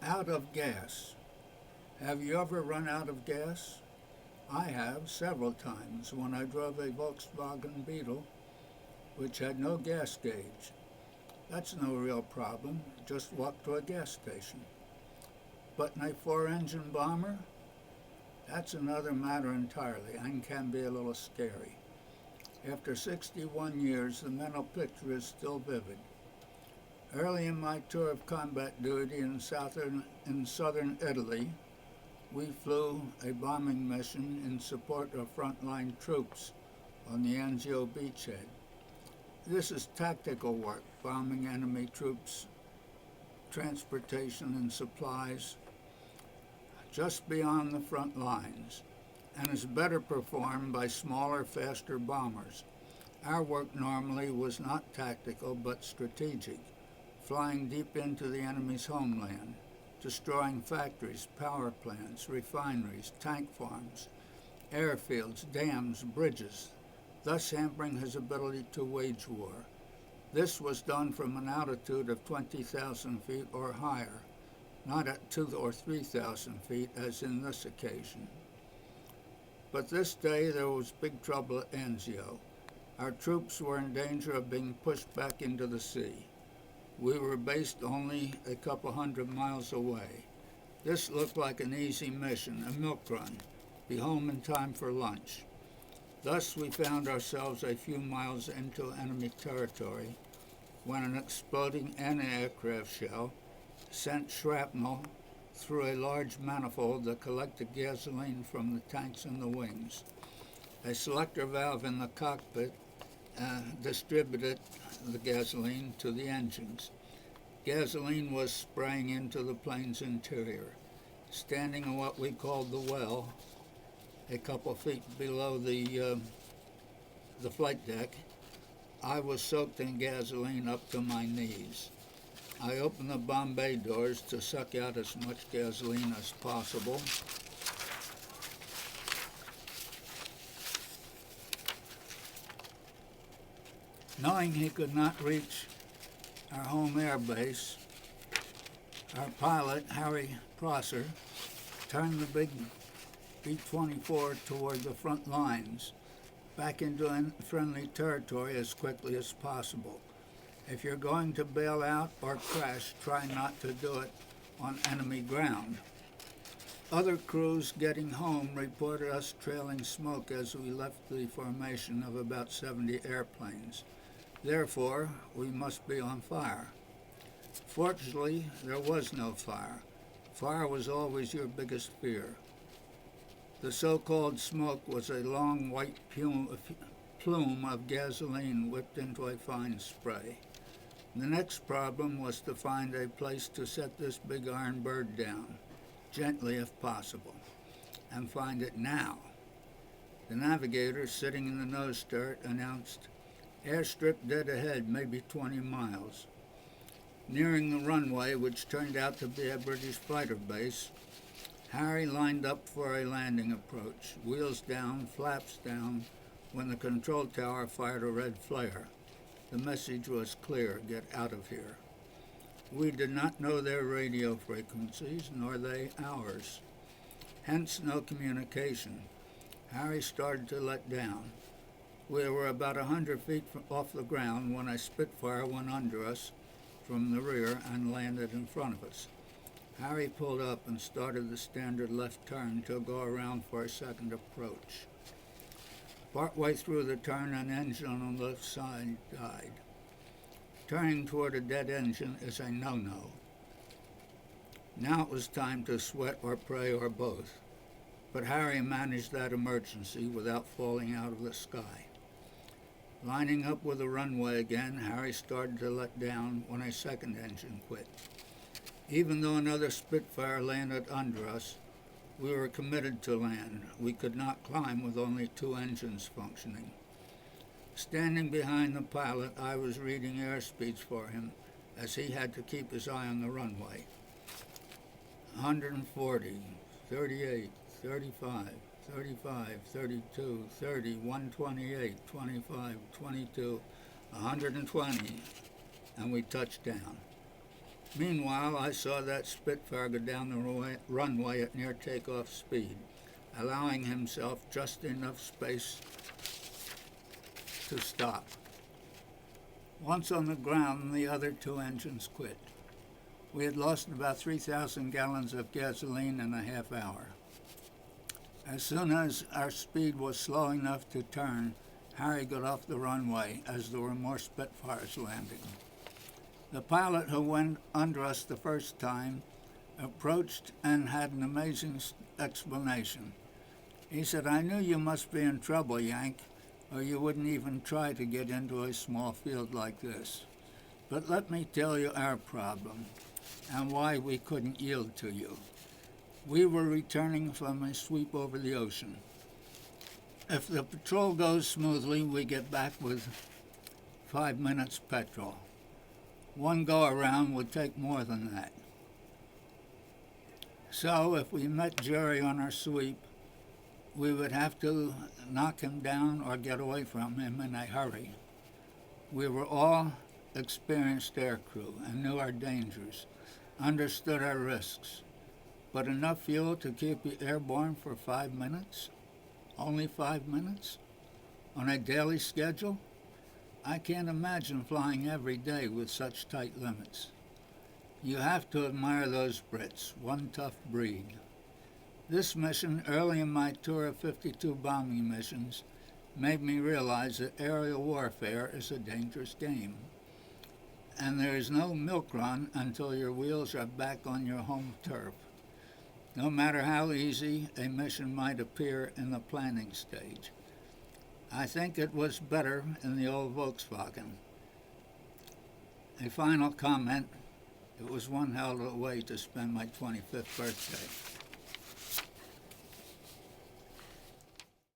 Out of gas. Have you ever run out of gas? I have several times when I drove a Volkswagen Beetle which had no gas gauge. That's no real problem, just walk to a gas station. But in a four-engine bomber? That's another matter entirely and can be a little scary. After 61 years, the mental picture is still vivid. Early in my tour of combat duty in southern Italy, we flew a bombing mission in support of frontline troops on the Anzio beachhead. This is tactical work, bombing enemy troops, transportation and supplies just beyond the front lines, and is better performed by smaller, faster bombers. Our work normally was not tactical but strategic, flying deep into the enemy's homeland, destroying factories, power plants, refineries, tank farms, airfields, dams, bridges, thus hampering his ability to wage war. This was done from an altitude of 20,000 feet or higher, not at 2,000 or 3,000 feet as in this occasion. But this day there was big trouble at Anzio. Our troops were in danger of being pushed back into the sea. We were based only a couple hundred miles away. This looked like an easy mission, a milk run, be home in time for lunch. Thus we found ourselves a few miles into enemy territory when an exploding anti-aircraft shell sent shrapnel through a large manifold that collected gasoline from the tanks and the wings. A selector valve in the cockpit distributed the gasoline to the engines. Gasoline was spraying into the plane's interior. Standing in what we called the well, a couple feet below the flight deck, I was soaked in gasoline up to my knees. I opened the bomb bay doors to suck out as much gasoline as possible. Knowing he could not reach our home air base, our pilot, Harry Prosser, turned the big B-24 toward the front lines, back into friendly territory as quickly as possible. If you're going to bail out or crash, try not to do it on enemy ground. Other crews getting home reported us trailing smoke as we left the formation of about 70 airplanes. Therefore, we must be on fire. Fortunately, there was no fire. Fire was always your biggest fear. The so-called smoke was a long white plume of gasoline whipped into a fine spray. The next problem was to find a place to set this big iron bird down, gently if possible, and find it now. The navigator, sitting in the nose turret, announced, "Airstrip dead ahead, maybe 20 miles." Nearing the runway, which turned out to be a British fighter base, Harry lined up for a landing approach, wheels down, flaps down, when the control tower fired a red flare. The message was clear: get out of here. We did not know their radio frequencies, nor they ours. Hence no communication. Harry started to let down. We were about 100 feet off the ground when a Spitfire went under us from the rear and landed in front of us. Harry pulled up and started the standard left turn to go around for a second approach. Partway through the turn, an engine on the left side died. Turning toward a dead engine is a no-no. Now it was time to sweat or pray or both, but Harry managed that emergency without falling out of the sky. Lining up with the runway again, Harry started to let down when a second engine quit. Even though another Spitfire landed under us, we were committed to land. We could not climb with only two engines functioning. Standing behind the pilot, I was reading airspeeds for him, as he had to keep his eye on the runway. 140, 38, 35, 35, 32, 30, 128, 25, 22, 120, and we touched down. Meanwhile, I saw that Spitfire go down the runway at near takeoff speed, allowing himself just enough space to stop. Once on the ground, the other two engines quit. We had lost about 3,000 gallons of gasoline in a half hour. As soon as our speed was slow enough to turn, Harry got off the runway as there were more Spitfires landing. The pilot who went under us the first time approached and had an amazing explanation. He said, "I knew you must be in trouble, Yank, or you wouldn't even try to get into a small field like this. But let me tell you our problem and why we couldn't yield to you. We were returning from a sweep over the ocean. If the patrol goes smoothly, we get back with 5 minutes petrol. One go-around would take more than that. So if we met Jerry on our sweep, we would have to knock him down or get away from him in a hurry. We were all experienced aircrew and knew our dangers, understood our risks. But enough fuel to keep you airborne for 5 minutes? Only 5 minutes? On a daily schedule? I can't imagine flying every day with such tight limits. You have to admire those Brits, one tough breed. This mission, early in my tour of 52 bombing missions, made me realize that aerial warfare is a dangerous game. And there is no milk run until your wheels are back on your home turf. No matter how easy a mission might appear in the planning stage. I think it was better in the old Volkswagen." A final comment: it was one hell of a way to spend my 25th birthday.